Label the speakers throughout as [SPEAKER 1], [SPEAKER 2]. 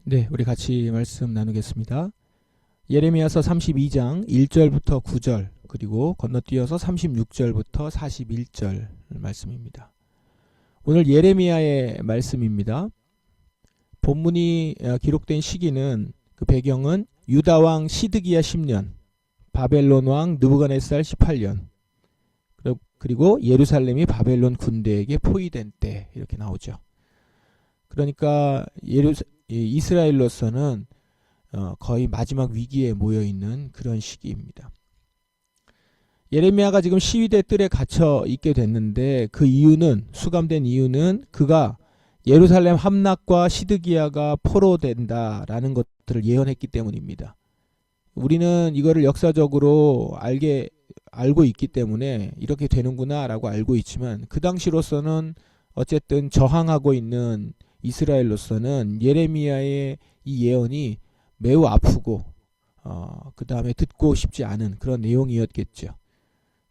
[SPEAKER 1] 네, 우리 같이 말씀 나누겠습니다. 예레미야서 32장 1절부터 9절 그리고 건너뛰어서 36절부터 41절 말씀입니다. 오늘 예레미야의 말씀입니다. 본문이 기록된 시기는 그 배경은 유다 왕 시드기야 10년, 바벨론 왕 느부갓네살 18년, 그리고 예루살렘이 바벨론 군대에게 포위된 때 이렇게 나오죠. 그러니까 이스라엘로서는 거의 마지막 위기에 모여있는 그런 시기입니다. 예레미야가 지금 시위대 뜰에 갇혀 있게 됐는데 그 이유는, 수감된 이유는 그가 예루살렘 함락과 시드기야가 포로된다라는 것들을 예언했기 때문입니다. 우리는 이거를 역사적으로 알고 있기 때문에 이렇게 되는구나 라고 알고 있지만, 그 당시로서는 어쨌든 저항하고 있는 이스라엘로서는 예레미야의 이 예언이 매우 아프고 그 다음에 듣고 싶지 않은 그런 내용이었겠죠.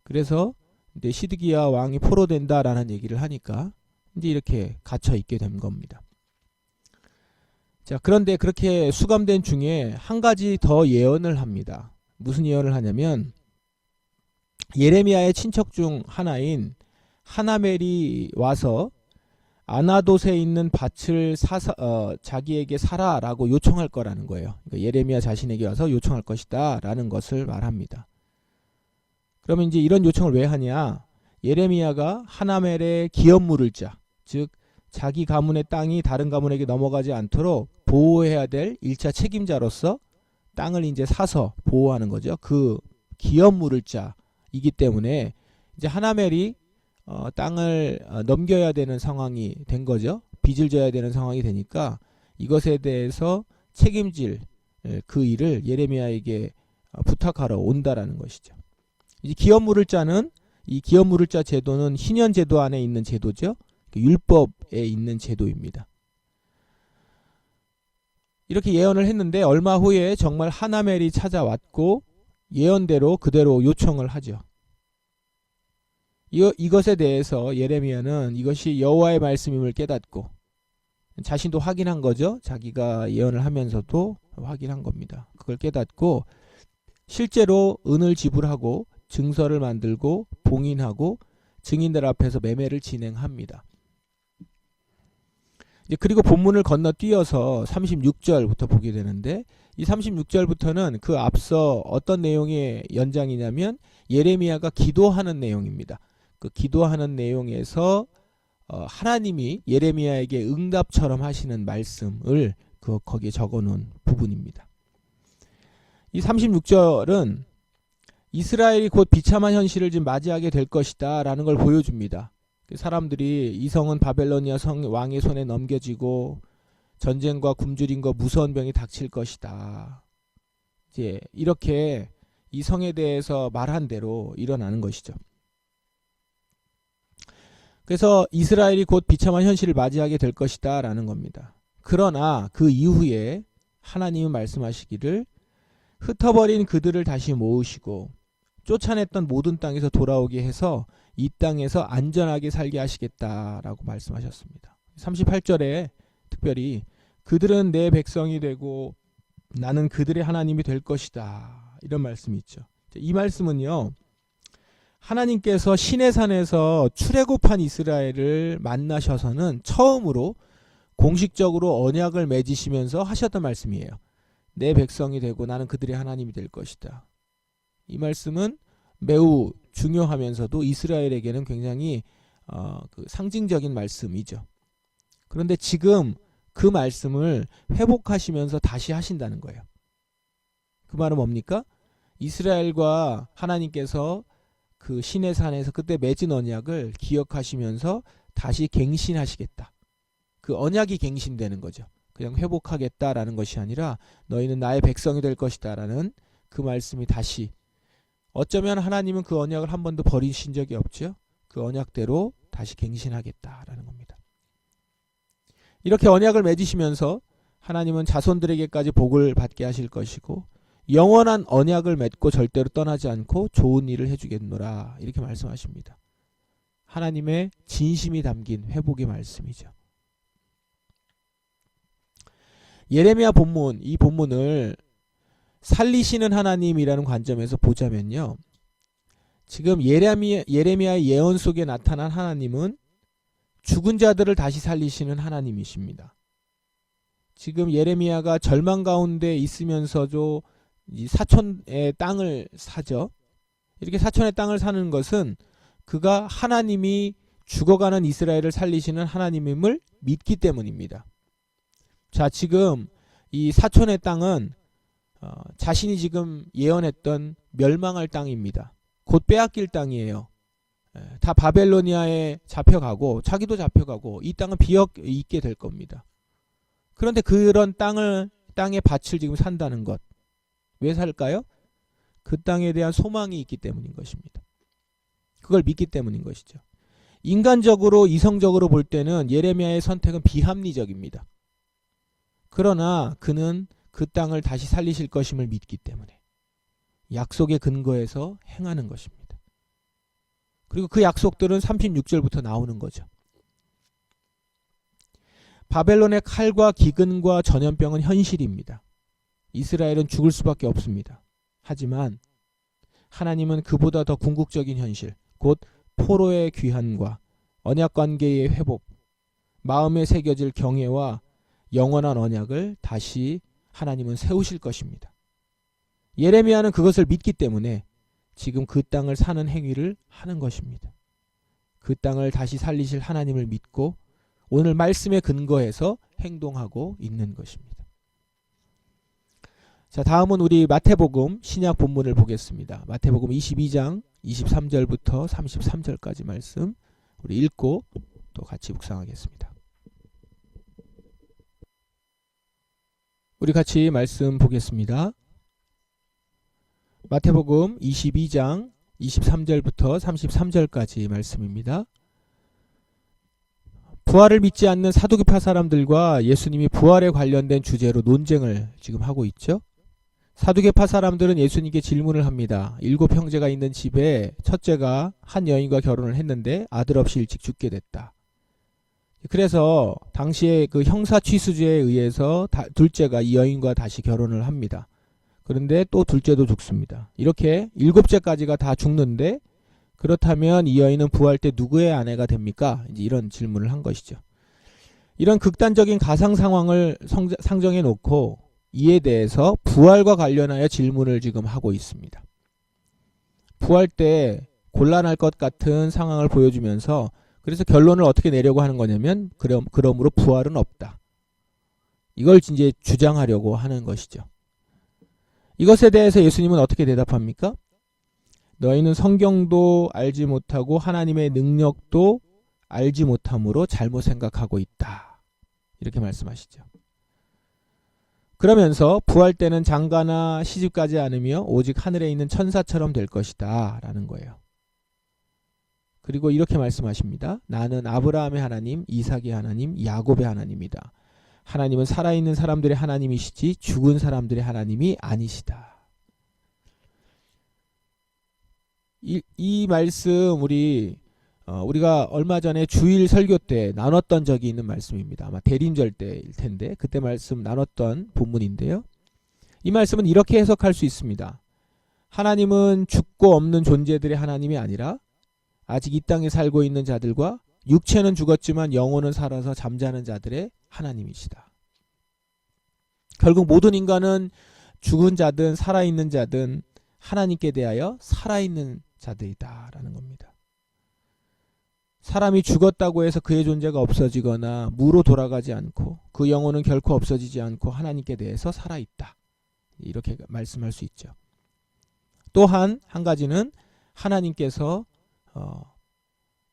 [SPEAKER 1] 그래서 이제 시드기야 왕이 포로된다라는 얘기를 하니까 이제 이렇게 갇혀 있게 된 겁니다. 자, 그런데 그렇게 수감된 중에 한 가지 더 예언을 합니다. 무슨 예언을 하냐면, 예레미야의 친척 중 하나인 하나멜이 와서 아나돗에 있는 밭을 자기에게 사라라고 요청할 거라는 거예요. 그러니까 예레미야 자신에게 와서 요청할 것이다 라는 것을 말합니다. 그러면 이제 이런 요청을 왜 하냐? 예레미야가 하나멜의 기업 물을 자, 즉 자기 가문의 땅이 다른 가문에게 넘어가지 않도록 보호해야 될 1차 책임자로서 땅을 이제 사서 보호하는 거죠. 그 기업 물을 자이기 때문에 이제 하나멜이 땅을 넘겨야 되는 상황이 된 거죠. 빚을 져야 되는 상황이 되니까 이것에 대해서 책임질 그 일을 예레미야에게 부탁하러 온다라는 것이죠. 이제 기업 물을 자는, 이 기업 물을 자 제도는 희년 제도 안에 있는 제도죠. 율법에 있는 제도입니다. 이렇게 예언을 했는데 얼마 후에 정말 하나멜이 찾아왔고 예언대로 그대로 요청을 하죠. 이것에 대해서 예레미야는 이것이 여호와의 말씀임을 깨닫고, 자신도 확인한 거죠. 자기가 예언을 하면서도 확인한 겁니다. 그걸 깨닫고 실제로 은을 지불하고 증서를 만들고 봉인하고 증인들 앞에서 매매를 진행합니다. 그리고 본문을 건너뛰어서 36절부터 보게 되는데, 이 36절부터는 그 앞서 어떤 내용의 연장이냐면 예레미야가 기도하는 내용입니다. 그 기도하는 내용에서 하나님이 예레미야에게 응답처럼 하시는 말씀을 거기에 적어놓은 부분입니다. 이 36절은 이스라엘이 곧 비참한 현실을 지금 맞이하게 될 것이다 라는 걸 보여줍니다. 사람들이 이 성은 바벨로니아 왕의 손에 넘겨지고 전쟁과 굶주림과 무서운 병이 닥칠 것이다. 이제 이렇게 이 성에 대해서 말한 대로 일어나는 것이죠. 그래서 이스라엘이 곧 비참한 현실을 맞이하게 될 것이다 라는 겁니다. 그러나 그 이후에 하나님은 말씀하시기를 흩어버린 그들을 다시 모으시고 쫓아냈던 모든 땅에서 돌아오게 해서 이 땅에서 안전하게 살게 하시겠다라고 말씀하셨습니다. 38절에 특별히 그들은 내 백성이 되고 나는 그들의 하나님이 될 것이다, 이런 말씀이 있죠. 이 말씀은요, 하나님께서 시내산에서 출애굽한 이스라엘을 만나셔서는 처음으로 공식적으로 언약을 맺으시면서 하셨던 말씀이에요. 내 백성이 되고 나는 그들의 하나님이 될 것이다. 이 말씀은 매우 중요하면서도 이스라엘에게는 굉장히 상징적인 말씀이죠. 그런데 지금 그 말씀을 회복하시면서 다시 하신다는 거예요. 그 말은 뭡니까? 이스라엘과 하나님께서 그 시내산에서 그때 맺은 언약을 기억하시면서 다시 갱신하시겠다. 그 언약이 갱신되는 거죠. 그냥 회복하겠다라는 것이 아니라 너희는 나의 백성이 될 것이다 라는 그 말씀이 다시, 어쩌면 하나님은 그 언약을 한 번도 버리신 적이 없죠. 그 언약대로 다시 갱신하겠다라는 겁니다. 이렇게 언약을 맺으시면서 하나님은 자손들에게까지 복을 받게 하실 것이고 영원한 언약을 맺고 절대로 떠나지 않고 좋은 일을 해주겠노라, 이렇게 말씀하십니다. 하나님의 진심이 담긴 회복의 말씀이죠. 예레미야 본문, 이 본문을 살리시는 하나님이라는 관점에서 보자면요. 지금 예레미야의 예언 속에 나타난 하나님은 죽은 자들을 다시 살리시는 하나님이십니다. 지금 예레미야가 절망 가운데 있으면서도 이 사촌의 땅을 사죠. 이렇게 사촌의 땅을 사는 것은 그가 하나님이 죽어가는 이스라엘을 살리시는 하나님임을 믿기 때문입니다. 자, 지금 이 사촌의 땅은 자신이 지금 예언했던 멸망할 땅입니다. 곧 빼앗길 땅이에요. 다 바벨로니아에 잡혀가고 자기도 잡혀가고 이 땅은 비어 있게 될 겁니다. 그런데 그런 땅의 밭을 지금 산다는 것. 왜 살까요? 그 땅에 대한 소망이 있기 때문인 것입니다. 그걸 믿기 때문인 것이죠. 인간적으로 이성적으로 볼 때는 예레미야의 선택은 비합리적입니다. 그러나 그는 그 땅을 다시 살리실 것임을 믿기 때문에 약속의 근거에서 행하는 것입니다. 그리고 그 약속들은 36절부터 나오는 거죠. 바벨론의 칼과 기근과 전염병은 현실입니다. 이스라엘은 죽을 수밖에 없습니다. 하지만 하나님은 그보다 더 궁극적인 현실, 곧 포로의 귀환과 언약관계의 회복, 마음에 새겨질 경외와 영원한 언약을 다시 하나님은 세우실 것입니다. 예레미야는 그것을 믿기 때문에 지금 그 땅을 사는 행위를 하는 것입니다. 그 땅을 다시 살리실 하나님을 믿고 오늘 말씀에 근거해서 행동하고 있는 것입니다. 자, 다음은 우리 마태복음 신약 본문을 보겠습니다. 마태복음 22장 23절부터 33절까지 말씀 우리 읽고 또 같이 묵상하겠습니다. 우리 같이 말씀 보겠습니다. 마태복음 22장 23절부터 33절까지 말씀입니다. 부활을 믿지 않는 사두개파 사람들과 예수님이 부활에 관련된 주제로 논쟁을 지금 하고 있죠. 사두개파 사람들은 예수님께 질문을 합니다. 7 형제가 있는 집에 첫째가 한 여인과 결혼을 했는데 아들 없이 일찍 죽게 됐다. 그래서 당시에 그 형사 취수제에 의해서 둘째가 이 여인과 다시 결혼을 합니다. 그런데 또 둘째도 죽습니다. 이렇게 7째까지가 다 죽는데 그렇다면 이 여인은 부활 때 누구의 아내가 됩니까? 이제 이런 질문을 한 것이죠. 이런 극단적인 가상 상황을 상정해 놓고 이에 대해서 부활과 관련하여 질문을 지금 하고 있습니다. 부활 때 곤란할 것 같은 상황을 보여주면서 그래서 결론을 어떻게 내려고 하는 거냐면 그러므로 부활은 없다. 이걸 이제 주장하려고 하는 것이죠. 이것에 대해서 예수님은 어떻게 대답합니까? 너희는 성경도 알지 못하고 하나님의 능력도 알지 못함으로 잘못 생각하고 있다. 이렇게 말씀하시죠. 그러면서 부활 때는 장가나 시집가지 않으며 오직 하늘에 있는 천사처럼 될 것이다 라는 거예요. 그리고 이렇게 말씀하십니다. 나는 아브라함의 하나님, 이삭의 하나님, 야곱의 하나님이다. 하나님은 살아있는 사람들의 하나님이시지 죽은 사람들의 하나님이 아니시다. 이 말씀 우리가 얼마 전에 주일 설교 때 나눴던 적이 있는 말씀입니다. 아마 대림절 때일 텐데 그때 말씀 나눴던 본문인데요. 이 말씀은 이렇게 해석할 수 있습니다. 하나님은 죽고 없는 존재들의 하나님이 아니라 아직 이 땅에 살고 있는 자들과 육체는 죽었지만 영혼은 살아서 잠자는 자들의 하나님이시다. 결국 모든 인간은 죽은 자든 살아있는 자든 하나님께 대하여 살아있는 자들이다라는 겁니다. 사람이 죽었다고 해서 그의 존재가 없어지거나 무로 돌아가지 않고 그 영혼은 결코 없어지지 않고 하나님께 대해서 살아있다. 이렇게 말씀할 수 있죠. 또한 한 가지는 하나님께서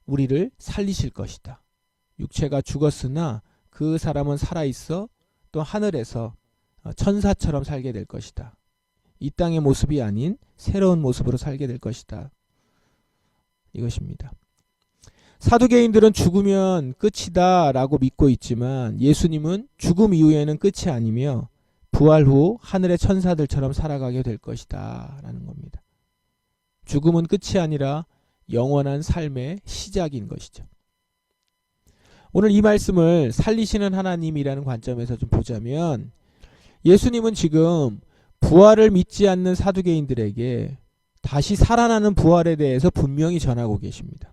[SPEAKER 1] 우리를 살리실 것이다. 육체가 죽었으나 그 사람은 살아있어 또 하늘에서 천사처럼 살게 될 것이다. 이 땅의 모습이 아닌 새로운 모습으로 살게 될 것이다. 이것입니다. 사두개인들은 죽으면 끝이다 라고 믿고 있지만 예수님은 죽음 이후에는 끝이 아니며 부활 후 하늘의 천사들처럼 살아가게 될 것이다 라는 겁니다. 죽음은 끝이 아니라 영원한 삶의 시작인 것이죠. 오늘 이 말씀을 살리시는 하나님이라는 관점에서 좀 보자면 예수님은 지금 부활을 믿지 않는 사두개인들에게 다시 살아나는 부활에 대해서 분명히 전하고 계십니다.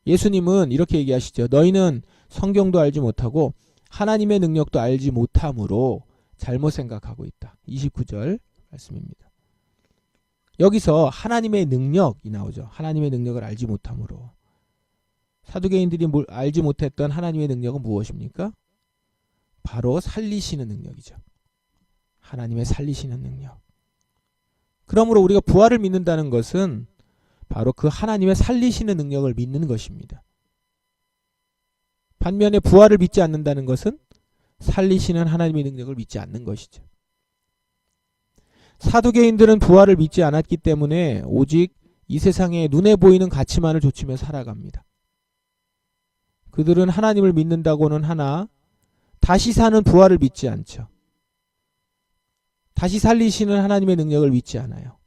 [SPEAKER 1] 예수님은 이렇게 얘기하시죠. 너희는 성경도 알지 못하고 하나님의 능력도 알지 못함으로 잘못 생각하고 있다. 29절 말씀입니다. 여기서 하나님의 능력이 나오죠. 하나님의 능력을 알지 못함으로. 사두개인들이 알지 못했던 하나님의 능력은 무엇입니까? 바로 살리시는 능력이죠. 하나님의 살리시는 능력. 그러므로 우리가 부활을 믿는다는 것은 바로 그 하나님의 살리시는 능력을 믿는 것입니다. 반면에 부활을 믿지 않는다는 것은 살리시는 하나님의 능력을 믿지 않는 것이죠. 사두개인들은 부활을 믿지 않았기 때문에 오직 이 세상에 눈에 보이는 가치만을 좇으며 살아갑니다. 그들은 하나님을 믿는다고는 하나 다시 사는 부활을 믿지 않죠. 다시 살리시는 하나님의 능력을 믿지 않아요.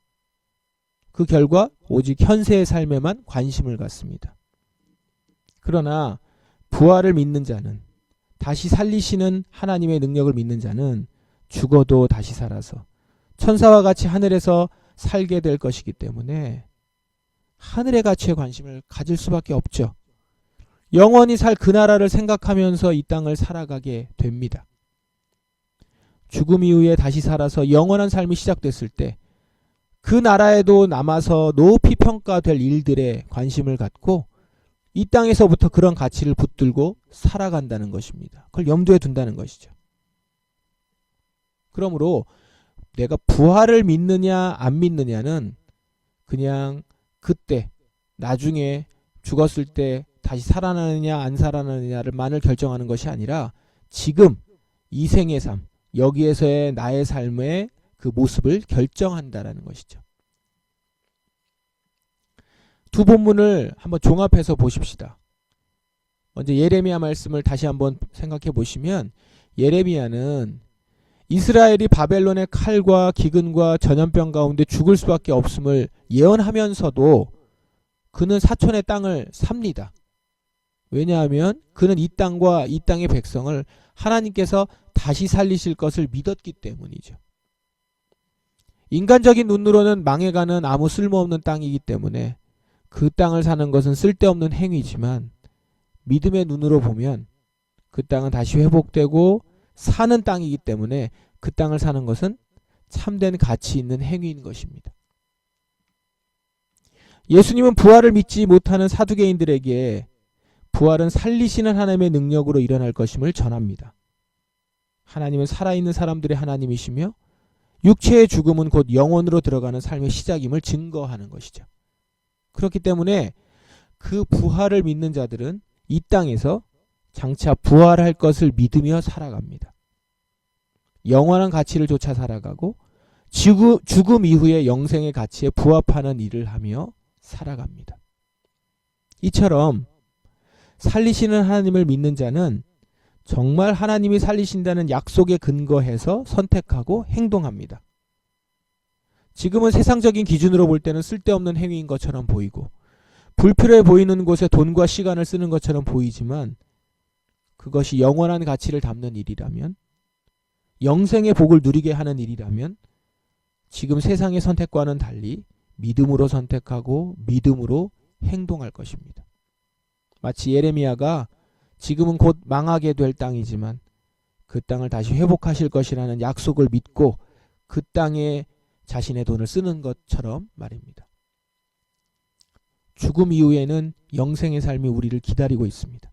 [SPEAKER 1] 그 결과 오직 현세의 삶에만 관심을 갖습니다. 그러나 부활을 믿는 자는, 다시 살리시는 하나님의 능력을 믿는 자는 죽어도 다시 살아서 천사와 같이 하늘에서 살게 될 것이기 때문에 하늘의 가치에 관심을 가질 수밖에 없죠. 영원히 살 그 나라를 생각하면서 이 땅을 살아가게 됩니다. 죽음 이후에 다시 살아서 영원한 삶이 시작됐을 때 그 나라에도 남아서 높이 평가될 일들에 관심을 갖고 이 땅에서부터 그런 가치를 붙들고 살아간다는 것입니다. 그걸 염두에 둔다는 것이죠. 그러므로 내가 부활을 믿느냐 안 믿느냐는 그냥 그때 나중에 죽었을 때 다시 살아나느냐 안 살아나느냐만을 결정하는 것이 아니라 지금 이 생의 삶, 여기에서의 나의 삶의 그 모습을 결정한다라는 것이죠. 두 본문을 한번 종합해서 보십시다. 먼저 예레미야 말씀을 다시 한번 생각해 보시면 예레미야는 이스라엘이 바벨론의 칼과 기근과 전염병 가운데 죽을 수밖에 없음을 예언하면서도 그는 사촌의 땅을 삽니다. 왜냐하면 그는 이 땅과 이 땅의 백성을 하나님께서 다시 살리실 것을 믿었기 때문이죠. 인간적인 눈으로는 망해가는 아무 쓸모없는 땅이기 때문에 그 땅을 사는 것은 쓸데없는 행위지만 믿음의 눈으로 보면 그 땅은 다시 회복되고 사는 땅이기 때문에 그 땅을 사는 것은 참된 가치 있는 행위인 것입니다. 예수님은 부활을 믿지 못하는 사두개인들에게 부활은 살리시는 하나님의 능력으로 일어날 것임을 전합니다. 하나님은 살아있는 사람들의 하나님이시며 육체의 죽음은 곧 영혼으로 들어가는 삶의 시작임을 증거하는 것이죠. 그렇기 때문에 그 부활을 믿는 자들은 이 땅에서 장차 부활할 것을 믿으며 살아갑니다. 영원한 가치를 쫓아 살아가고 죽음 이후의 영생의 가치에 부합하는 일을 하며 살아갑니다. 이처럼 살리시는 하나님을 믿는 자는 정말 하나님이 살리신다는 약속에 근거해서 선택하고 행동합니다. 지금은 세상적인 기준으로 볼 때는 쓸데없는 행위인 것처럼 보이고 불필요해 보이는 곳에 돈과 시간을 쓰는 것처럼 보이지만 그것이 영원한 가치를 담는 일이라면, 영생의 복을 누리게 하는 일이라면 지금 세상의 선택과는 달리 믿음으로 선택하고 믿음으로 행동할 것입니다. 마치 예레미야가 지금은 곧 망하게 될 땅이지만 그 땅을 다시 회복하실 것이라는 약속을 믿고 그 땅에 자신의 돈을 쓰는 것처럼 말입니다. 죽음 이후에는 영생의 삶이 우리를 기다리고 있습니다.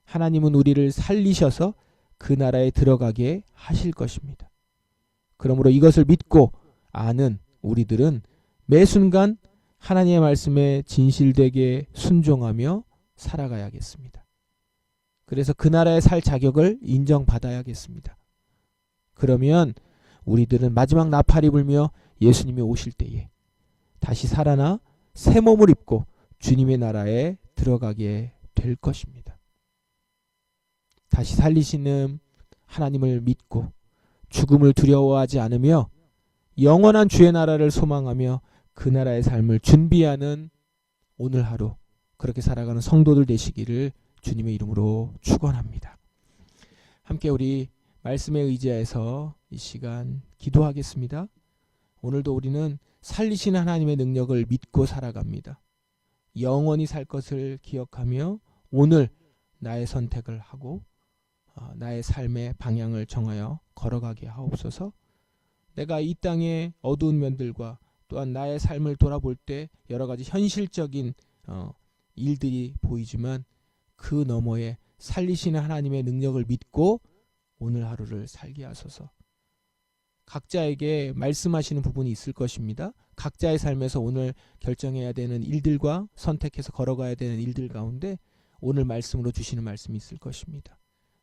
[SPEAKER 1] 하나님은 우리를 살리셔서 그 나라에 들어가게 하실 것입니다. 그러므로 이것을 믿고 아는 우리들은 매 순간 하나님의 말씀에 진실되게 순종하며 살아가야겠습니다. 그래서 그 나라에 살 자격을 인정받아야겠습니다. 그러면 우리들은 마지막 나팔이 불며 예수님이 오실 때에 다시 살아나 새 몸을 입고 주님의 나라에 들어가게 될 것입니다. 다시 살리시는 하나님을 믿고 죽음을 두려워하지 않으며 영원한 주의 나라를 소망하며 그 나라의 삶을 준비하는 오늘 하루 그렇게 살아가는 성도들 되시기를 주님의 이름으로 축원합니다. 함께 우리 말씀에 의지해서 이 시간 기도하겠습니다. 오늘도 우리는 살리시는 하나님의 능력을 믿고 살아갑니다. 영원히 살 것을 기억하며 오늘 나의 선택을 하고 나의 삶의 방향을 정하여 걸어가게 하옵소서. 내가 이 땅의 어두운 면들과 또한 나의 삶을 돌아볼 때 여러 가지 현실적인 일들이 보이지만 그 너머에 살리시는 하나님의 능력을 믿고 오늘 하루를 살게 하소서. 각자에게 말씀하시는 부분이 있을 것입니다. 각자의 삶에서 오늘 결정해야 되는 일들과 선택해서 걸어가야 되는 일들 가운데 오늘 말씀으로 주시는 말씀이 있을 것입니다.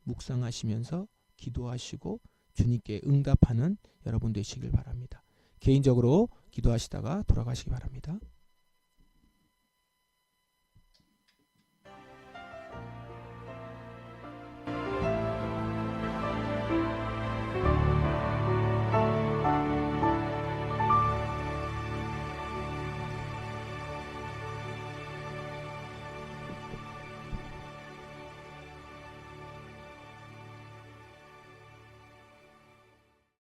[SPEAKER 1] 묵상하시면서 기도하시고 주님께 응답하는 여러분 되시길 바랍니다. 개인적으로 기도하시다가 돌아가시기 바랍니다.